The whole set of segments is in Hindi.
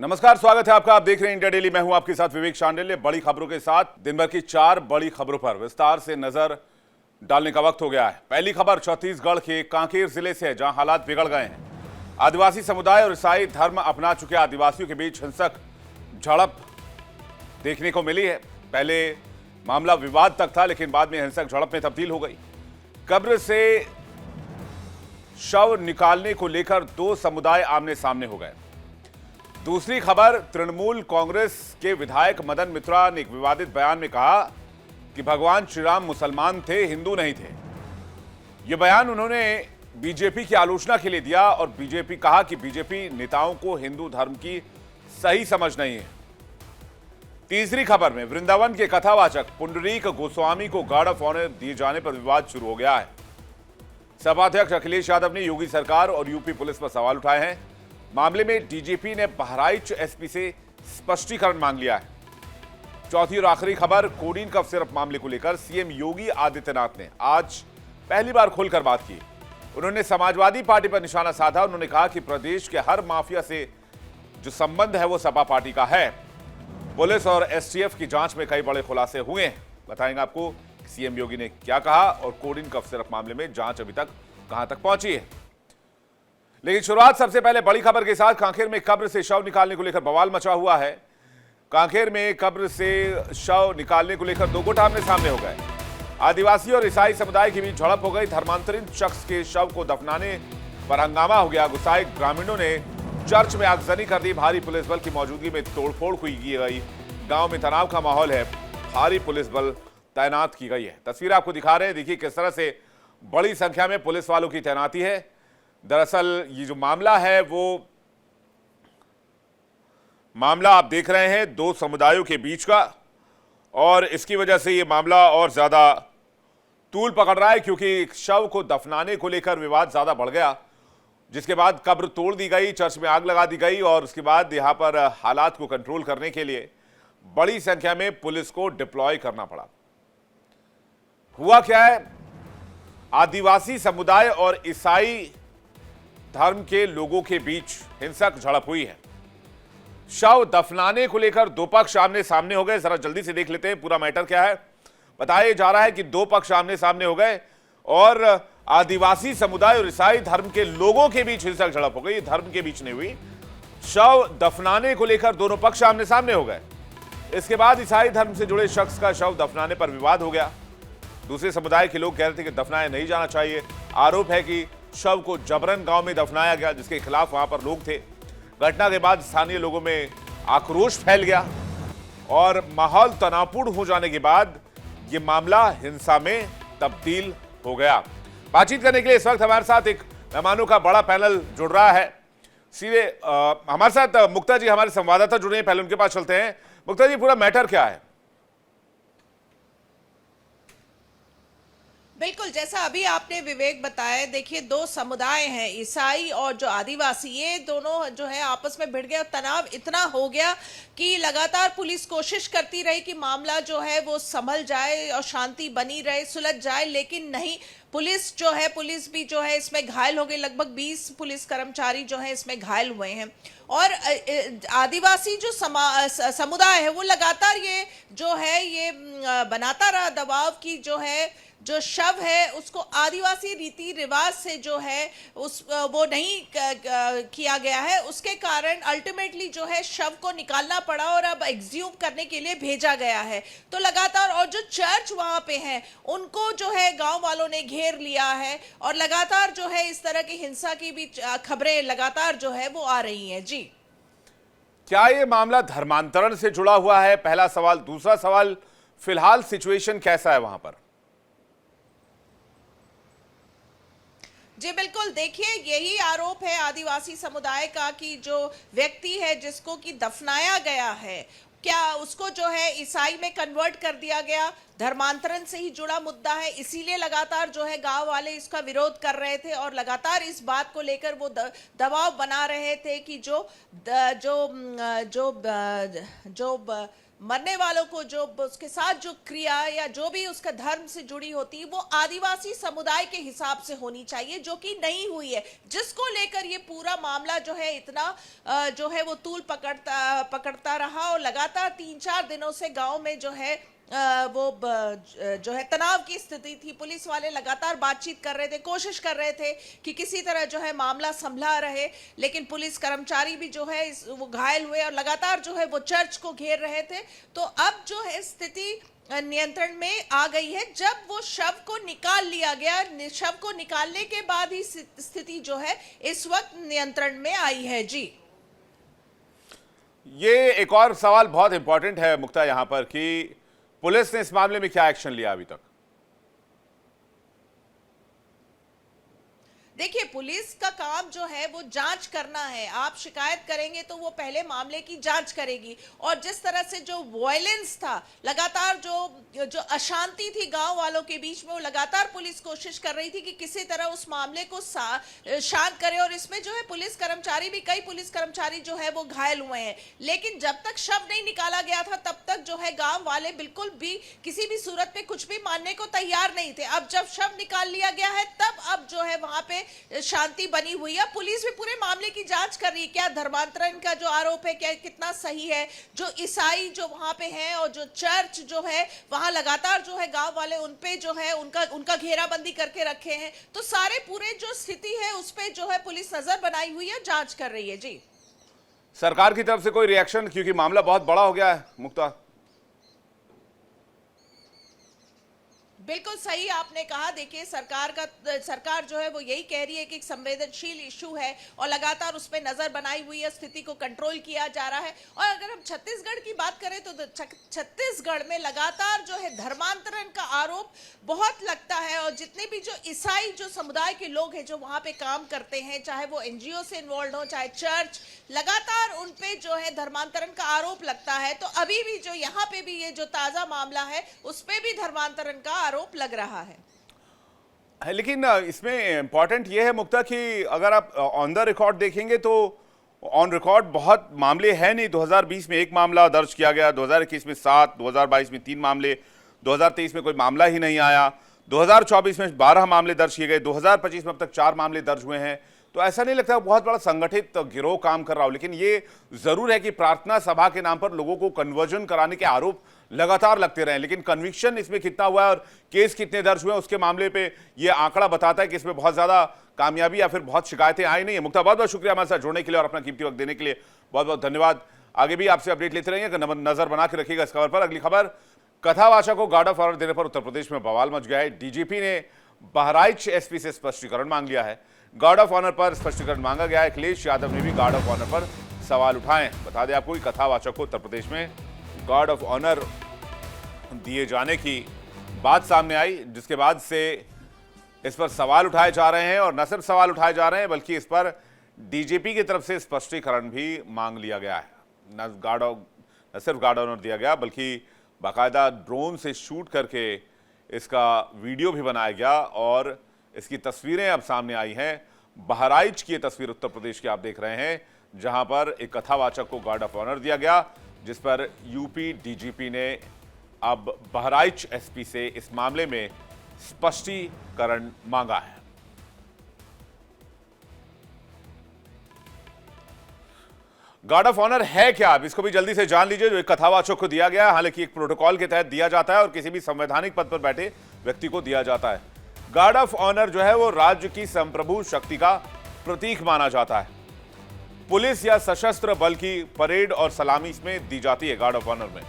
नमस्कार, स्वागत है आपका। आप देख रहे हैं इंडिया डेली। मैं हूं आपके साथ विवेक शांडिल्य। बड़ी खबरों के साथ दिन भर की 4 बड़ी खबरों पर विस्तार से नजर डालने का वक्त हो गया है। पहली खबर छत्तीसगढ़ के कांकेर जिले से है, जहां हालात बिगड़ गए हैं। आदिवासी समुदाय और ईसाई धर्म अपना चुके आदिवासियों के बीच हिंसक झड़प देखने को मिली है। पहले मामला विवाद तक था, लेकिन बाद में हिंसक झड़प में तब्दील हो गई। कब्र से शव निकालने को लेकर 2 समुदाय आमने सामने हो गए। दूसरी खबर, तृणमूल कांग्रेस के विधायक मदन मित्रा ने एक विवादित बयान में कहा कि भगवान श्री राम मुसलमान थे, हिंदू नहीं थे। यह बयान उन्होंने बीजेपी की आलोचना के लिए दिया और बीजेपी कहा कि बीजेपी नेताओं को हिंदू धर्म की सही समझ नहीं है। तीसरी खबर में वृंदावन के कथावाचक पुंडरीक गोस्वामी को गार्ड ऑफ ऑनर दिए जाने पर विवाद शुरू हो गया है। सपा अध्यक्ष अखिलेश यादव ने योगी सरकार और यूपी पुलिस पर सवाल उठाए हैं। मामले में डीजीपी ने बहराइच एसपी से स्पष्टीकरण मांग लिया है। चौथी और आखिरी खबर, कोडीन कफ सिरप मामले को लेकर सीएम योगी आदित्यनाथ ने आज पहली बार खुलकर बात की। उन्होंने समाजवादी पार्टी पर निशाना साधा। उन्होंने कहा कि प्रदेश के हर माफिया से जो संबंध है वो सपा पार्टी का है। पुलिस और एसटीएफ की जांच में कई बड़े खुलासे हुए हैं। बताएंगे आपको सीएम योगी ने क्या कहा और कोडीन कफ सिरप मामले में जांच अभी तक कहां तक पहुंची है। लेकिन शुरुआत सबसे पहले बड़ी खबर के साथ। कांकेर में कब्र से शव निकालने को लेकर बवाल मचा हुआ है। कांकेर में कब्र से शव निकालने को लेकर 2 गुट आमने सामने हो गए। आदिवासी और ईसाई समुदाय के बीच झड़प हो गई। धर्मांतरित शख्स के शव को दफनाने पर हंगामा हो गया। गुस्साए ग्रामीणों ने चर्च में आगजनी कर दी। भारी पुलिस बल की मौजूदगी में तोड़फोड़ की गई। गांव में तनाव का माहौल है। भारी पुलिस बल तैनात की गई है। तस्वीर आपको दिखा रहे हैं। देखिए किस तरह से बड़ी संख्या में पुलिस वालों की तैनाती है। दरअसल ये जो मामला है वो मामला आप देख रहे हैं 2 समुदायों के बीच का, और इसकी वजह से ये मामला और ज्यादा तूल पकड़ रहा है, क्योंकि शव को दफनाने को लेकर विवाद ज्यादा बढ़ गया, जिसके बाद कब्र तोड़ दी गई, चर्च में आग लगा दी गई और उसके बाद यहां पर हालात को कंट्रोल करने के लिए बड़ी संख्या में पुलिस को डिप्लॉय करना पड़ा। हुआ क्या है, आदिवासी समुदाय और ईसाई धर्म के लोगों के बीच हिंसक झड़प हुई है। शव दफनाने को लेकर 2 पक्ष आमने सामने हो गए। जरा जल्दी से देख लेते हैं पूरा मैटर क्या है। बताया जा रहा है कि 2 पक्ष आमने सामने हो गए और आदिवासी समुदाय और ईसाई धर्म के लोगों के बीच हिंसक झड़प हो गई। धर्म के बीच नहीं हुई। शव दफनाने को लेकर दोनों पक्ष आमने सामने हो गए। इसके बाद ईसाई धर्म से जुड़े शख्स का शव दफनाने पर विवाद हो गया। दूसरे समुदाय के लोग कह रहे थे कि दफनाया नहीं जाना चाहिए। आरोप है कि शव को जबरन गांव में दफनाया गया, जिसके खिलाफ वहां पर लोग थे। घटना के बाद स्थानीय लोगों में आक्रोश फैल गया और माहौल तनावपूर्ण हो जाने के बाद यह मामला हिंसा में तब्दील हो गया। बातचीत करने के लिए इस वक्त हमारे साथ एक मेहमानों का बड़ा पैनल जुड़ रहा है। सीधे हमारे साथ मुक्ता जी, हमारे संवाददाता जुड़े हैं, पहले उनके पास चलते हैं। मुक्ता जी, पूरा मैटर क्या है? बिल्कुल, जैसा अभी आपने विवेक बताया, देखिए 2 समुदाय हैं, ईसाई और जो आदिवासी, ये दोनों जो है आपस में भिड़ गए और तनाव इतना हो गया कि लगातार पुलिस कोशिश करती रही कि मामला जो है वो संभल जाए और शांति बनी रहे, सुलझ जाए, लेकिन नहीं। पुलिस भी जो है इसमें घायल हो गई। लगभग 20 पुलिस कर्मचारी जो है इसमें घायल हुए हैं। और आदिवासी जो समुदाय है वो लगातार ये जो है ये बनाता रहा दबाव की जो शव है उसको आदिवासी रीति रिवाज से जो है वो नहीं किया गया है। उसके कारण अल्टीमेटली जो है शव को निकालना पड़ा और अब एक्सह्यूम करने के लिए भेजा गया है। तो लगातार, और जो चर्च वहां पे है उनको जो है गांव वालों ने घेर लिया है और लगातार जो है इस तरह की हिंसा की भी खबरें लगातार जो है वो आ रही हैं। जी, क्या ये मामला धर्मांतरण से जुड़ा हुआ है? पहला सवाल। दूसरा सवाल, फिलहाल सिचुएशन कैसा है वहां पर? जी बिल्कुल, देखिए यही आरोप है आदिवासी समुदाय का कि जो व्यक्ति है जिसको कि दफनाया गया है, क्या उसको जो है ईसाई में कन्वर्ट कर दिया गया। धर्मांतरण से ही जुड़ा मुद्दा है, इसीलिए लगातार जो है गांव वाले इसका विरोध कर रहे थे और लगातार इस बात को लेकर वो दबाव बना रहे थे कि जो मरने वालों को जो उसके साथ जो क्रिया या जो भी उसका धर्म से जुड़ी होती है वो आदिवासी समुदाय के हिसाब से होनी चाहिए, जो कि नहीं हुई है, जिसको लेकर ये पूरा मामला जो है इतना जो है वो तूल पकड़ता रहा। और लगातार 3-4 दिनों से गांव में जो है जो है तनाव की स्थिति थी। पुलिस वाले लगातार बातचीत कर रहे थे, कोशिश कर रहे थे कि किसी तरह जो है मामला संभला रहे, लेकिन पुलिस कर्मचारी भी जो है वो घायल हुए और लगातार जो है वो चर्च को घेर रहे थे। तो अब जो है स्थिति नियंत्रण में आ गई है। जब वो शव को निकाल लिया गया, शव को निकालने के बाद ही स्थिति जो है इस वक्त नियंत्रण में आई है। जी, ये एक और सवाल बहुत इंपॉर्टेंट है मुक्ता यहां पर कि पुलिस ने इस मामले में क्या एक्शन लिया अभी तक? देखिए, पुलिस का काम जो है वो जांच करना है। आप शिकायत करेंगे तो वो पहले मामले की जांच करेगी, और जिस तरह से जो वायलेंस था, लगातार जो अशांति थी गांव वालों के बीच में, वो लगातार पुलिस कोशिश कर रही थी कि किसी तरह उस मामले को शांत करे। और इसमें जो है पुलिस कर्मचारी भी, कई पुलिस कर्मचारी जो है वो घायल हुए हैं। लेकिन जब तक शव नहीं निकाला गया था तब तक जो है गांव वाले बिल्कुल भी किसी भी सूरत में कुछ भी मानने को तैयार नहीं थे। अब जब शव निकाल लिया गया है तब अब जो है वहां पे शांति बनी हुई है। पुलिस भी पूरे मामले की जांच कर रही है, क्या धर्मांतरण का जो आरोप है क्या कितना सही है, जो ईसाई जो वहां पे हैं और जो चर्च जो है वहां लगातार जो है गांव वाले उन पे जो है उनका घेराबंदी करके रखे हैं। तो सारे पूरे जो स्थिति है उस पे जो है पुलिस नजर बनाई हुई है, जांच कर रही है। जी, सरकार की तरफ से कोई रिएक्शन, क्योंकि मामला बहुत बड़ा हो गया है मुक्ता? बिल्कुल सही आपने कहा। देखिए, सरकार जो है वो यही कह रही है कि एक संवेदनशील इशू है और लगातार उस पर नजर बनाई हुई है, स्थिति को कंट्रोल किया जा रहा है। और अगर हम छत्तीसगढ़ की बात करें तो छत्तीसगढ़ में लगातार जो है धर्मांतरण का आरोप बहुत लगता है। और जितने भी जो ईसाई जो समुदाय के लोग हैं जो वहां पे काम करते हैं, चाहे वो एनजीओ से इन्वॉल्व हो चाहे चर्च, लगातार उन पे जो है धर्मांतरण का आरोप लगता है। तो अभी भी जो यहाँ पे भी ये जो ताजा मामला है उस पे भी धर्मांतरण का आरोप लग रहा है। लेकिन इसमें इंपॉर्टेंट यह है मुक्ता कि अगर आप ऑन द रिकॉर्ड देखेंगे तो ऑन रिकॉर्ड बहुत मामले हैं नहीं। 2020 में एक मामला दर्ज किया गया, 2021 में 7, 2022 में 3 मामले, 2023 में कोई मामला ही नहीं आया, 2024 में 12 मामले दर्ज किए गए, 2025 में अब तक 4 मामले दर्ज हुए हैं। तो ऐसा नहीं लगता बहुत बड़ा संगठित गिरोह काम कर रहा हो। लेकिन ये जरूर है कि प्रार्थना सभा के नाम पर लोगों को कन्वर्जन कराने के आरोप लगातार लगते रहे, लेकिन कन्विक्शन इसमें कितना हुआ है और केस कितने दर्ज हुए उसके मामले पे ये आंकड़ा बताता है कि इसमें बहुत ज्यादा कामयाबी या फिर बहुत शिकायतें आई नहीं है। मुक्ता, बहुत बहुत शुक्रिया हमारे साथ जुड़ने के लिए और अपना कीमती वक्त देने के लिए, बहुत बहुत धन्यवाद। आगे भी आपसे अपडेट लेते रहेंगे, नजर बना के रखिएगा इस खबर पर। अगली खबर, कथावाचक को गार्ड ऑफ ऑनर देने पर उत्तर प्रदेश में बवाल मच गया है। डीजीपी ने बहराइच एसपी से स्पष्टीकरण मांग लिया है। गार्ड ऑफ ऑनर पर स्पष्टीकरण मांगा गया है। अखिलेश यादव ने भी गार्ड ऑफ ऑनर पर सवाल उठाए। बता दें आपको कि कथावाचक को उत्तर प्रदेश में गार्ड ऑफ ऑनर दिए जाने की बात सामने आई, जिसके बाद से इस पर सवाल उठाए जा रहे हैं। और न सिर्फ सवाल उठाए जा रहे हैं बल्कि इस पर डीजीपी की तरफ से स्पष्टीकरण भी मांग लिया गया है। न सिर्फ गार्ड ऑनर दिया गया बल्कि बाकायदा ड्रोन से शूट करके इसका वीडियो भी बनाया गया और इसकी तस्वीरें अब सामने आई हैं। बहराइच की तस्वीर उत्तर प्रदेश की आप देख रहे हैं, जहां पर एक कथावाचक को गार्ड ऑफ ऑनर दिया गया, जिस पर यूपी डीजीपी ने अब बहराइच एसपी से इस मामले में स्पष्टीकरण मांगा है। गार्ड ऑफ ऑनर है क्या, अब इसको भी जल्दी से जान लीजिए। जो एक कथावाचक को दिया गया है, हालांकि एक प्रोटोकॉल के तहत दिया जाता है और किसी भी संवैधानिक पद पर बैठे व्यक्ति को दिया जाता है। गार्ड ऑफ ऑनर जो है वो राज्य की संप्रभु शक्ति का प्रतीक माना जाता है। पुलिस या सशस्त्र बल की परेड और सलामी इसमें दी जाती है। गार्ड ऑफ ऑनर में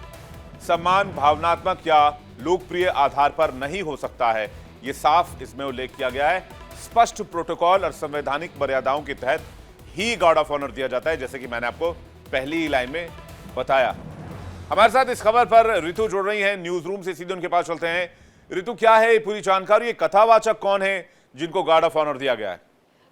सम्मान भावनात्मक या लोकप्रिय आधार पर नहीं हो सकता है, यह साफ इसमें उल्लेख किया गया है। स्पष्ट प्रोटोकॉल और संवैधानिक मर्यादाओं के तहत ही गार्ड ऑफ ऑनर दिया जाता है, जैसे कि मैंने आपको पहली ही लाइन में बताया। हमारे साथ इस खबर पर ऋतु जुड़ रही है न्यूज रूम से, सीधे उनके पास चलते हैं। ऋतु, क्या है पूरी जानकारी, ये कथावाचक कौन है जिनको गार्ड ऑफ ऑनर दिया गया है?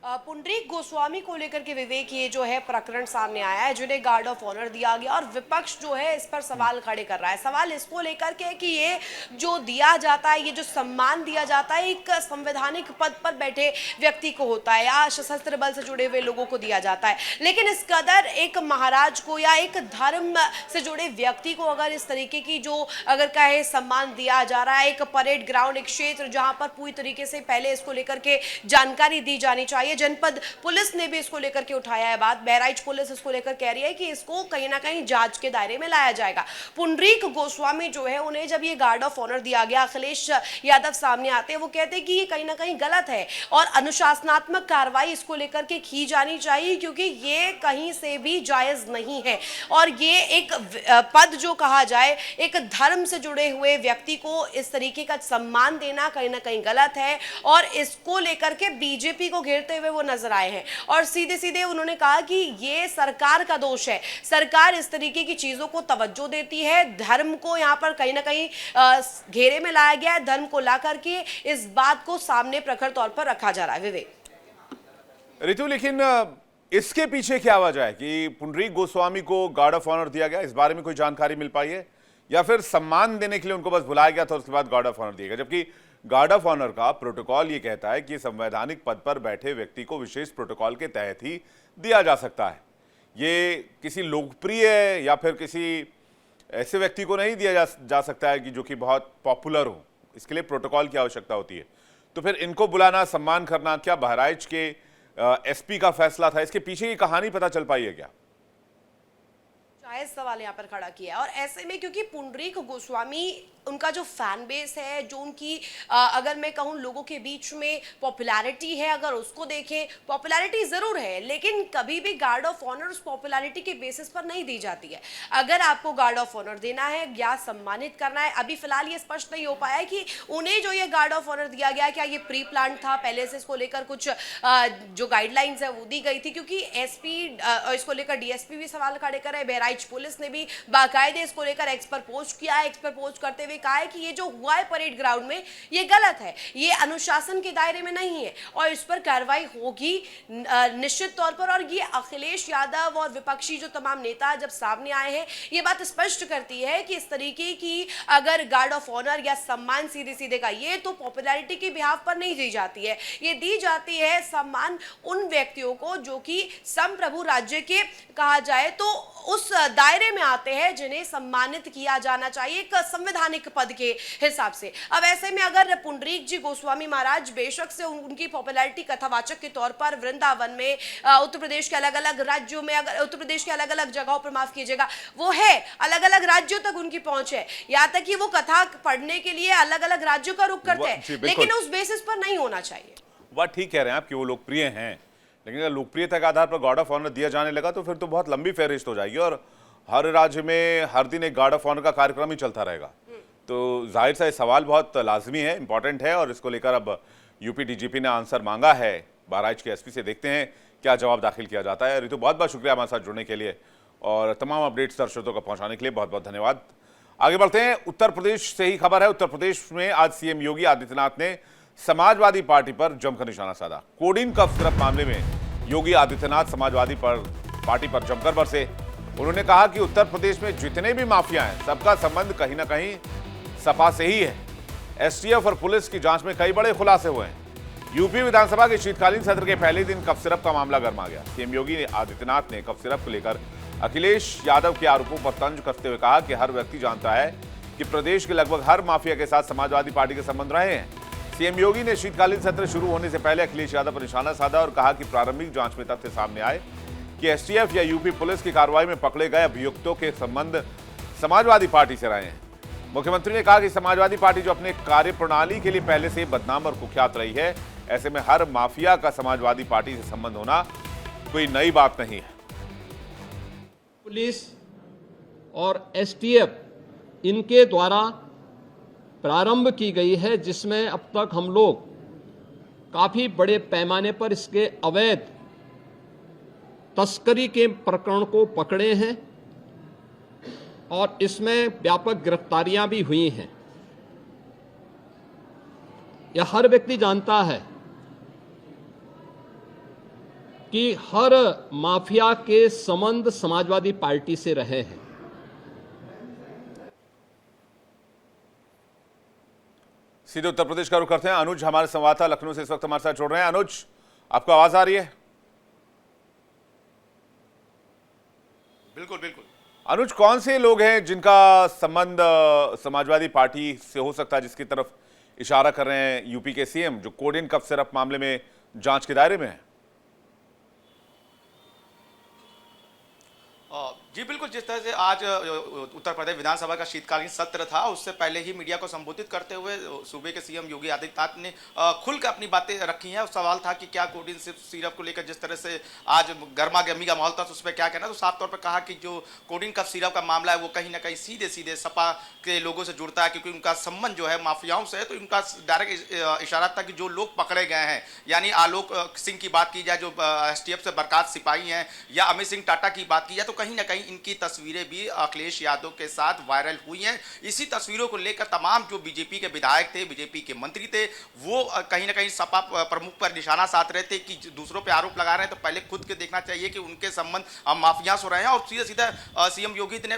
पुंडरीक गोस्वामी को लेकर के विवेक ये जो है प्रकरण सामने आया है, जिन्हें गार्ड ऑफ ऑनर दिया गया और विपक्ष जो है इस पर सवाल खड़े कर रहा है। सवाल इसको लेकर के है कि ये जो दिया जाता है, ये जो सम्मान दिया जाता है, एक संवैधानिक पद पर बैठे व्यक्ति को होता है या सशस्त्र बल से जुड़े हुए लोगों को दिया जाता है, लेकिन इस कदर एक महाराज को या एक धर्म से जुड़े व्यक्ति को अगर इस तरीके की जो अगर कहे सम्मान दिया जा रहा है, एक परेड ग्राउंड, एक क्षेत्र जहां पर पूरी तरीके से पहले इसको लेकर के जानकारी दी जानी चाहिए। जनपद पुलिस ने भी इसको लेकर के उठाया है बात। बहराइच पुलिस इसको लेकर कह रही है कि इसको कहीं ना कहीं जांच के दायरे में लाया जाएगा। पुंडरीक गोस्वामी जो है, उन्हें जब ये गार्ड ऑफ ऑनर दिया गया, अखिलेश यादव सामने आते हैं, वो कहते हैं कि ये कहीं ना कहीं गलत है और अनुशासनात्मक कार्रवाई इसको लेकर के की जानी चाहिए, क्योंकि ये कहीं से भी जायज नहीं है और ये एक पद जो कहा जाए, एक धर्म से जुड़े हुए व्यक्ति को इस तरीके का सम्मान देना कहीं ना कहीं गलत है और इसको लेकर के बीजेपी को घेरते हुए वो नजर आए हैं और सीधे सीधे उन्होंने कहा कि ये सरकार का दोष है। सरकार इस तरीके की चीजों को तवज्जो देती है, धर्म को यहाँ पर कहीं ना कहीं घेरे में लाया गया है, धर्म को ला करके इस बात को सामने प्रखर तौर पर रखा जा रहा है। विवेक रितु, लेकिन इसके पीछे क्या वजह है कि पुंडरीक गोस्वामी को गार्ड ऑफ ऑनर दिया गया? इस बारे में कोई जानकारी मिल पाई है या फिर सम्मान देने के लिए उनको बस बुलाया गया था, उसके बाद गार्ड ऑफ ऑनर दिया गया? जबकि गार्ड ऑफ ऑनर का प्रोटोकॉल ये कहता है कि संवैधानिक पद पर बैठे व्यक्ति को विशेष प्रोटोकॉल के तहत ही दिया जा सकता है। ये किसी लोकप्रिय या फिर किसी ऐसे व्यक्ति को नहीं दिया जा सकता है कि जो कि बहुत पॉपुलर हो। इसके लिए प्रोटोकॉल की आवश्यकता होती है। तो फिर इनको बुलाना, सम्मान करना, क्या बहराइच के एसपी का फैसला था? इसके पीछे की कहानी पता चल पाई है क्या? जायज सवाल यहाँ पर खड़ा किया है और ऐसे में क्योंकि पुंडरीक गोस्वामी, उनका जो फैन बेस है, जो उनकी अगर मैं कहूँ लोगों के बीच में पॉपुलैरिटी है, अगर उसको देखें, पॉपुलैरिटी जरूर है, लेकिन कभी भी गार्ड ऑफ ऑनर उस पॉपुलैरिटी के बेसिस पर नहीं दी जाती है। अगर आपको गार्ड ऑफ ऑनर देना है या सम्मानित करना है, अभी फिलहाल ये स्पष्ट नहीं हो पाया है कि उन्हें जो ये गार्ड ऑफ ऑनर दिया गया, क्या ये प्री प्लान था, पहले से इसको लेकर कुछ जो गाइडलाइंस है वो दी गई थी? क्योंकि एसपी इसको लेकर डीएसपी भी सवाल खड़े कर रहे हैं। बहराइच पुलिस ने भी बाकायदे इसको लेकर एक्स पर पोस्ट किया है। एक्स पर पोस्ट करते हुए कहा है कि ये जो हुआ है परेड ग्राउंड में, ये गलत है, ये अनुशासन के दायरे में नहीं है और इस पर कार्रवाई होगी निश्चित तौर पर। और ये अखिलेश यादव और विपक्षी जो तमाम नेता जब सामने आए हैं, ये बात स्पष्ट करती है कि इस तरीके की अगर गार्ड ऑफ ऑनर या सम्मान सीधे सीधे का, ये तो पॉपुलैरिटी के बिहाफ पर नहीं दी जाती है, ये दी जाती है सम्मान उन व्यक्तियों को जो कि संप्रभु राज्य के कहा जाए तो उस दायरे में आते हैं जिन्हें सम्मानित किया जाना चाहिए एक संवैधानिक पद के हिसाब से। अब ऐसे में अगर पुंडरीक जी गोस्वामी महाराज बेशक से उनकी पॉपुलैरिटी कथावाचक के तौर पर वृंदावन में, उत्तर प्रदेश के अलग अलग राज्यों में, अगर उत्तर प्रदेश के अलग अलग जगहों पर, माफ कीजिएगा, वो है अलग अलग राज्यों तक उनकी पहुंच है, यहाँ तक कि वो कथा पढ़ने के लिए अलग अलग राज्यों का रुख करते हैं, लेकिन उस बेसिस पर नहीं होना चाहिए। वह ठीक कह रहे हैं आप कि वो लोकप्रिय हैं, लेकिन अगर लोकप्रियता के आधार पर गार्ड ऑफ ऑनर दिया जाने लगा तो फिर तो बहुत लंबी फहरिस्त हो जाएगी और हर राज्य में हर दिन एक गार्ड ऑफ ऑनर का कार्यक्रम ही चलता रहेगा। तो जाहिर सा ये सवाल बहुत लाजमी है, इंपॉर्टेंट है और इसको लेकर अब यूपी डीजीपी ने आंसर मांगा है बहराइच के एसपी से। देखते हैं क्या जवाब दाखिल किया जाता है। रितु, बहुत बहुत शुक्रिया हमारे साथ जुड़ने के लिए और तमाम अपडेट्स दर्शकों को पहुंचाने के लिए बहुत बहुत धन्यवाद। आगे बढ़ते हैं, उत्तर प्रदेश से ही खबर है। उत्तर प्रदेश में आज सीएम योगी आदित्यनाथ ने समाजवादी पार्टी पर जमकर निशाना साधा। कोडीन कफ सिरप मामले में योगी आदित्यनाथ समाजवादी पार्टी पर जमकर बरसे। उन्होंने कहा कि उत्तर प्रदेश में जितने भी माफिया हैं, सबका संबंध कहीं ना कहीं सपा से ही है। एसटीएफ और पुलिस की जांच में कई बड़े खुलासे हुए हैं। यूपी विधानसभा के शीतकालीन सत्र के पहले दिन कफ सिरप का मामला गर्मा गया। सीएम योगी आदित्यनाथ ने कफ सिरप को लेकर अखिलेश यादव के आरोपों पर तंज कसते हुए कहा कि हर व्यक्ति जानता है कि प्रदेश के लगभग हर माफिया के साथ समाजवादी पार्टी के संबंध रहे हैं। सीएम योगी ने शीतकालीन सत्र शुरू होने से पहले अखिलेश यादव पर निशाना साधा और कहा कि प्रारंभिक जांच में तथ्य सामने आए कि एसटीएफ या यूपी पुलिस की कार्रवाई में पकड़े गए अभियुक्तों के संबंध समाजवादी पार्टी से रहे हैं। मुख्यमंत्री ने कहा कि समाजवादी पार्टी जो अपने कार्यप्रणाली के लिए पहले से बदनाम और कुख्यात रही है, ऐसे में हर माफिया का समाजवादी पार्टी से संबंध होना कोई नई बात नहीं है। पुलिस और एसटीएफ इनके द्वारा प्रारंभ की गई है, जिसमें अब तक हम लोग काफी बड़े पैमाने पर इसके अवैध तस्करी के प्रकरण को पकड़े हैं और इसमें व्यापक गिरफ्तारियां भी हुई हैं। यह हर व्यक्ति जानता है कि हर माफिया के संबंध समाजवादी पार्टी से रहे हैं। सीधे उत्तर प्रदेश का रुख करते हैं। अनुज हमारे संवाददाता लखनऊ से इस वक्त हमारे साथ जुड़ रहे हैं। अनुज, आपको आवाज आ रही है? बिल्कुल बिल्कुल। अनुज, कौन से लोग हैं जिनका संबंध समाजवादी पार्टी से हो सकता है, जिसकी तरफ इशारा कर रहे हैं यूपी के सीएम, जो कोडेन कफ सिरप मामले में जांच के दायरे में है? जी बिल्कुल, जिस तरह से आज उत्तर प्रदेश विधानसभा का शीतकालीन सत्र था, उससे पहले ही मीडिया को संबोधित करते हुए सूबे के सीएम योगी आदित्यनाथ ने खुलकर अपनी बातें रखी हैं। सवाल था कि क्या कोडेन सिरप को लेकर जिस तरह से आज गर्मा गर्मी का माहौल था, तो उस पर क्या कहना, तो साफ तौर पर कहा कि जो कोडेन कफ सिरप का मामला है वो कहीं ना कहीं सीधे सीधे सपा के लोगों से जुड़ता है, क्योंकि उनका संबंध जो है माफियाओं से है। तो उनका डायरेक्ट इशारा था कि जो लोग पकड़े गए हैं, यानी आलोक सिंह की बात की जाए जो STF से बर्खास्त सिपाही हैं, या अमित सिंह टाटा की बात की जाए, तो कहीं ना कहीं इनकी तस्वीरें भी अखिलेश यादव के साथ वायरल हुई हैं। इसी तस्वीरों को लेकर तमाम जो बीजेपी के विधायक थे, बीजेपी के मंत्री थे, वो कहीं ना कहीं सपा प्रमुख पर निशाना साध रहे थे कि दूसरों पे आरोप लगा रहे हैं तो पहले खुद के देखना चाहिए कि उनके संबंध माफिया से हो रहे हैं। और सीधा सीधा सीएम योगी ने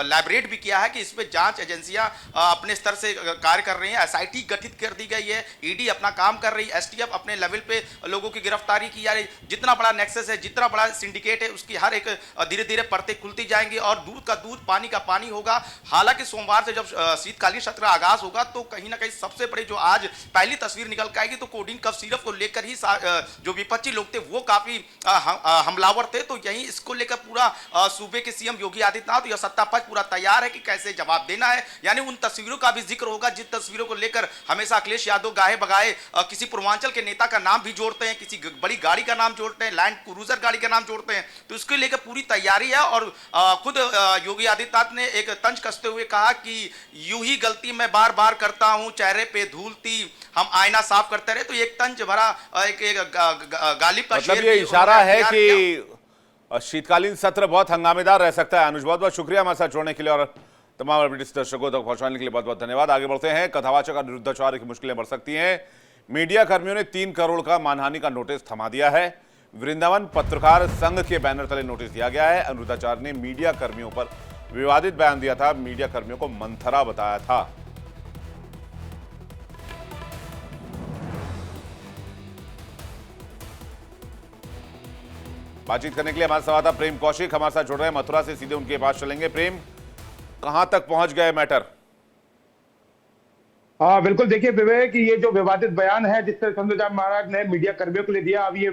लैबोरेट भी किया है कि इस पे जांच एजेंसियां अपने स्तर से कार्य कर रही हैं। SIT गठित कर दी गई है, ED अपना काम कर रही है, STF अपने लेवल पे लोगों की गिरफ्तारी की जा रही। जितना बड़ा नेक्सस है, जितना बड़ा सिंडिकेट है, उसकी हर एक धीरे धीरे परतें खुलती जाएंगी और दूध का दूध, पानी का पानी होगा। हालांकि सोमवार से जब शीतकालीन सत्र आगाज होगा तो कहीं ना कहीं सबसे बड़ी जो आज पहली तस्वीर निकल के आएगी, तो कोडेन कफ सिरप को लेकर ही जो विपक्षी लोग थे वो काफी हमलावर थे। तो यही इसको लेकर पूरा सूबे के सीएम योगी आदित्यनाथ या सत्ता पक्ष पूरा तैयार है कि कैसे जवाब देना है। यानी उन तस्वीरों का भी जिक्र होगा जिन तस्वीरों को लेकर हमेशा अखिलेश यादव गाहे बगाए किसी पूर्वांचल के नेता का नाम भी जोड़ते हैं, किसी बड़ी गाड़ी का नाम जोड़ते हैं, लैंड क्रूजर गाड़ी का नाम जोड़ते हैं। तो इसको लेकर पूरी तैयारी है। और खुद योगी आदित्यनाथ ने एक तंज कसते हुए कहा कि यूं ही गलती मैं बार बार करता हूं, चेहरे पे धूल थी, हम आईना साफ करते रहे। तो एक तंज भरा एक गालिब का मतलब शेर ये भी इशारा उन्होंने है तैयार कि किया। शीतकालीन सत्र बहुत हंगामेदार रह सकता है। अनुज, बहुत बहुत शुक्रिया हमारे साथ जुड़ने के लिए और तमाम अपडेट्स दर्शकों तक पहुंचाने के लिए बहुत बहुत धन्यवाद। आगे बढ़ते हैं। कथावाचक अनिरुद्धाचार्य की मुश्किलें बढ़ सकती हैं। मीडिया कर्मियों ने 3 करोड़ का मानहानि का नोटिस थमा दिया है। वृंदावन पत्रकार संघ के बैनर तले नोटिस दिया गया है। अनिरुद्धाचार्य ने मीडिया कर्मियों पर विवादित बयान दिया था, मीडिया कर्मियों को मंथरा बताया था। बातचीत करने के लिए हमारे संवाददाता प्रेम कौशिक हमारे साथ जुड़ रहे हैं मथुरा से। सीधे उनके पास चलेंगे। प्रेम, कहां तक पहुंच गए मैटर? हाँ बिल्कुल, देखिए विवेक, ये जो विवादित बयान है जिस तरह चंद्रचार्य महाराज ने मीडिया कर्मियों के लिए दिया, अब ये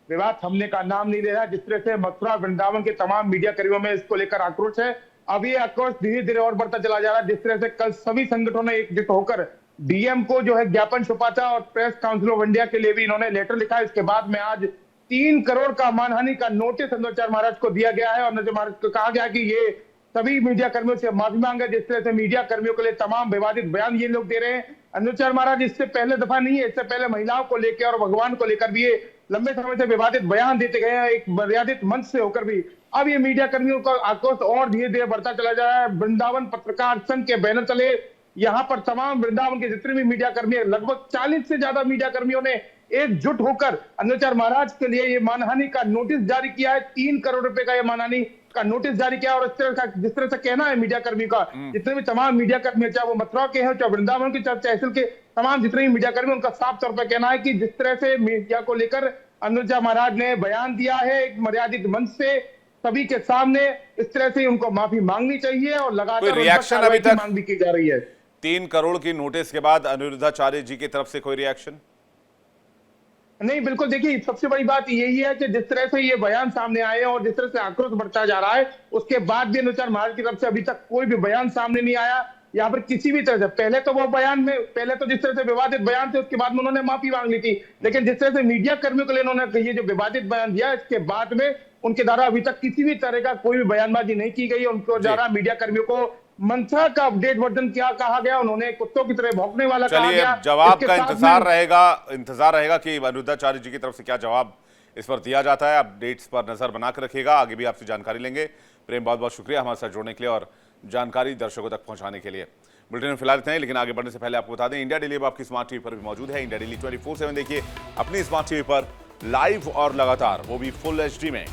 विवाद थमने का नाम नहीं ले रहा। जिस तरह से मथुरा वृंदावन के तमाम मीडिया कर्मियों में इसको लेकर आक्रोश है, अब ये आक्रोश धीरे धीरे और बढ़ता चला जा रहा है। जिस तरह से कल सभी संगठनों ने एकजुट होकर DM को जो है ज्ञापन सौंपा था और प्रेस काउंसिल ऑफ इंडिया के लिए भी इन्होंने लेटर लिखा है। इसके बाद में आज 3 करोड़ का मानहानि का नोटिस चंद्रचार्य महाराज को दिया गया है और चंद्रचार्य महाराज को कहा गया कि ये सभी मीडिया कर्मियों से माफी मांगे। जिस तरह से मीडिया कर्मियों के लिए तमाम विवादित चंद्रचार्य ये लोग दे रहे हैं। चंद्रचार्य महाराज इससे पहले दफा नहीं है, इससे पहले महिलाओं को लेकर और भगवान को लेकर भी ये लंबे समय से विवादित बयान देते गए हैं, एक मर्यादित मंच से होकर भी। अब ये मीडिया कर्मियों का आक्रोश और धीरे धीरे बढ़ता चला जा रहा है। वृंदावन पत्रकार संघ के बैनर तले यहाँ पर तमाम वृंदावन के जितने भी मीडिया कर्मी हैं, लगभग 40 से ज्यादा मीडिया कर्मियों ने एकजुट होकर चंद्रचार्य महाराज के लिए ये मानहानि का नोटिस जारी किया है। 3 करोड़ रुपए का ये मानहानि का नोटिस जारी किया। और इस तरह का जिस तरह से कहना है मीडिया कर्मी का, जितने भी तमाम मीडिया कर्मी, चाहे वो मथुरा के हैं, चाहे वृंदावन के, चाहे तहसील के, तमाम जितने भी मीडिया कर्मी, उनका साफ तौर पर कहना है कि जिस तरह से मीडिया को लेकर चंद्रचार्य महाराज ने बयान दिया है एक मर्यादित मंच से सभी के सामने, इस तरह से उनको माफी मांगनी चाहिए और लगातार रिएक्शन अभी तक मांग भी की जा रही है। 3 करोड़ की नोटिस के बाद अनिरुद्धाचार्य जी की तरफ से कोई रिएक्शन नहीं? बिल्कुल, देखिए सबसे बड़ी बात यही है कि जिस तरह से ये बयान सामने आए और जिस तरह से आक्रोश बढ़ता जा रहा है, उसके बाद भी चंद्रचार्य महाराज की तरफ से अभी तक कोई भी बयान सामने नहीं आया। यहाँ पर किसी भी तरह से पहले तो वो बयान में, पहले तो जिस तरह से विवादित बयान थे उसके बाद में उन्होंने माफी मांग ली थी, लेकिन जिस तरह से मीडिया कर्मियों के लिए उन्होंने ये जो विवादित बयान दिया, इसके बाद में उनके द्वारा अभी तक किसी भी तरह का कोई भी बयानबाजी नहीं की गई। उनको द्वारा मीडिया कर्मियों को मंथरा का अपडेट वर्जन क्या कहा गया, उन्होंने कुत्तों की तरह भौंकने वाला कहा गया। जवाब का इंतजार रहेगा कि अनिरुद्धाचार्य जी की तरफ से क्या जवाब इस पर दिया जाता है। अपडेट्स पर नजर बनाकर रखिएगा, आगे भी आपसे जानकारी लेंगे। प्रेम, बहुत बहुत शुक्रिया हमारे साथ जुड़ने के लिए और जानकारी दर्शकों तक पहुंचाने के लिए। बुलेटिन में फिलहाल इतना ही, लेकिन आगे बढ़ने से पहले आपको बता दें इंडिया डेली अब आपकी स्मार्ट टीवी पर भी मौजूद है। इंडिया डेली 24/7 देखिए अपनी स्मार्ट टीवी पर लाइव और लगातार, वो भी फुल एचडी में।